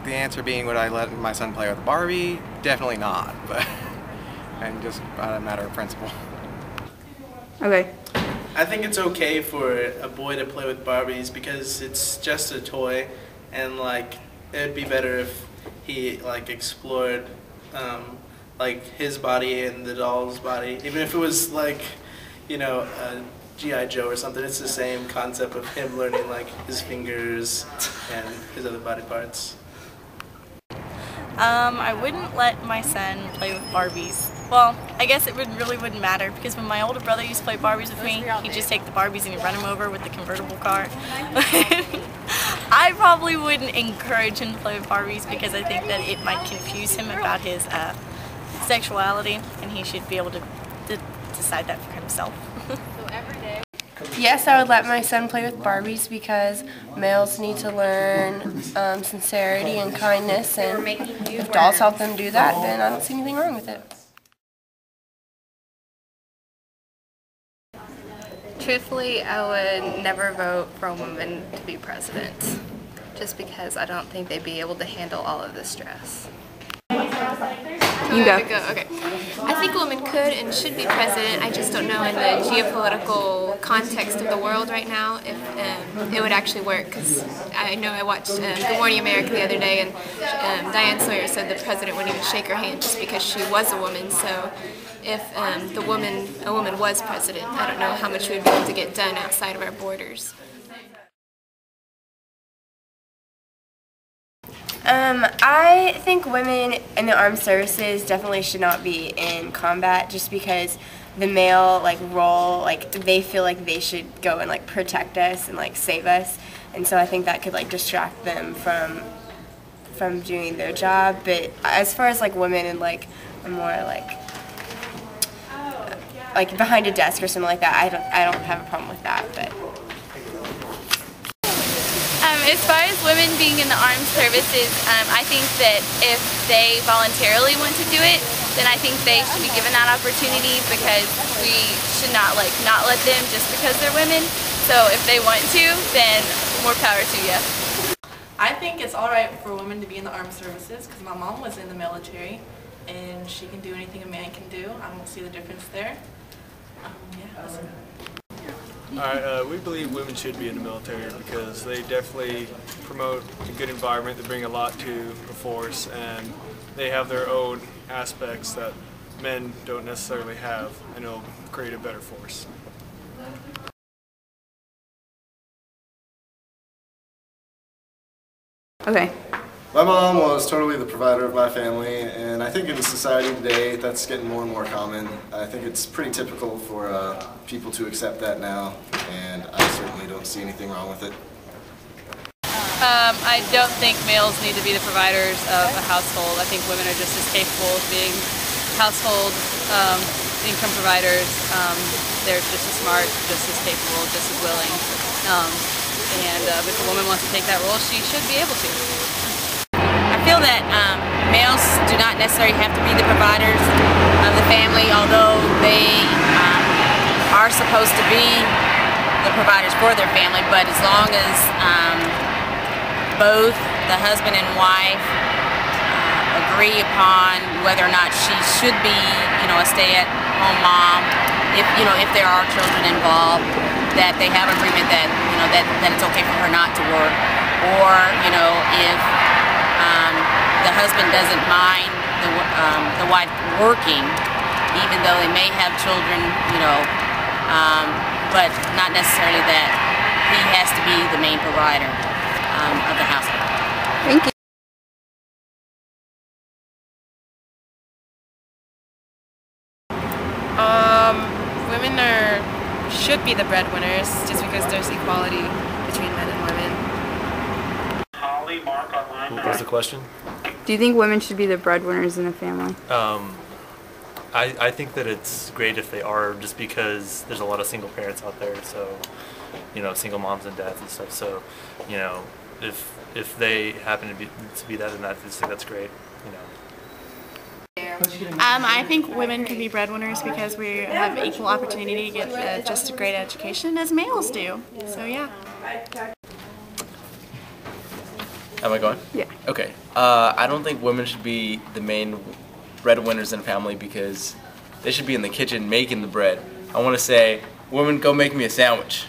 The answer being, would I let my son play with Barbie? Definitely not, but and just a matter of principle. Okay. I think it's okay for a boy to play with Barbies because it's just a toy, and like it'd be better if he like explored like his body and the doll's body, even if it was like, you know, a G.I. Joe or something. It's the same concept of him learning like his fingers and his other body parts. I wouldn't let my son play with Barbies. Well, I guess it really wouldn't matter, because when my older brother used to play Barbies with me, he'd just take the Barbies and he'd run them over with the convertible car. I probably wouldn't encourage him to play with Barbies because I think that it might confuse him about his sexuality, and he should be able to decide that for himself. Yes, I would let my son play with Barbies because males need to learn sincerity and kindness, and if dolls help them do that, then I don't see anything wrong with it. Truthfully, I would never vote for a woman to be president, just because I don't think they'd be able to handle all of the stress. You go. Okay. I think a woman could and should be president. I just don't know in the geopolitical context of the world right now if it would actually work. Because I know I watched Good Morning America the other day, and Diane Sawyer said the president wouldn't even shake her hand just because she was a woman. So if a woman was president, I don't know how much we'd be able to get done outside of our borders. I think women in the armed services definitely should not be in combat, just because the male role, they feel like they should go and protect us and save us, and so I think that could distract them from doing their job. But as far as women in a more behind a desk or something like that, I don't have a problem with that. But as far as women being in the armed services, I think that if they voluntarily want to do it, then I think they should be given that opportunity, because we should not let them just because they're women. So if they want to, then more power to you. I think it's alright for women to be in the armed services, because my mom was in the military and she can do anything a man can do. I don't see the difference there. Alright, we believe women should be in the military because they definitely promote a good environment. They bring a lot to the force, and they have their own aspects that men don't necessarily have, and it'll create a better force. Okay. My mom was totally the provider of my family, and I think in society today that's getting more and more common. I think it's pretty typical for people to accept that now, and I certainly don't see anything wrong with it. I don't think males need to be the providers of a household. I think women are just as capable of being household income providers. They're just as smart, just as capable, just as willing. And if a woman wants to take that role, she should be able to. I feel that males do not necessarily have to be the providers of the family, although they are supposed to be the providers for their family. But as long as both the husband and wife agree upon whether or not she should be, a stay-at-home mom, if there are children involved, that they have agreement that that it's okay for her not to work, or if the husband doesn't mind the wife working, even though they may have children, but not necessarily that he has to be the main provider of the household. Thank you. Women should be the breadwinners, just because there's equality between men and women. What was the question? Do you think women should be the breadwinners in a family? I think that it's great if they are, just because there's a lot of single parents out there, so single moms and dads and stuff. So if they happen to be that, then I think that's great. I think women can be breadwinners because we have equal opportunity to get just a great education as males do. So yeah. Am I going? Yeah. Okay. I don't think women should be the main breadwinners in a family because they should be in the kitchen making the bread. I want to say, women, go make me a sandwich.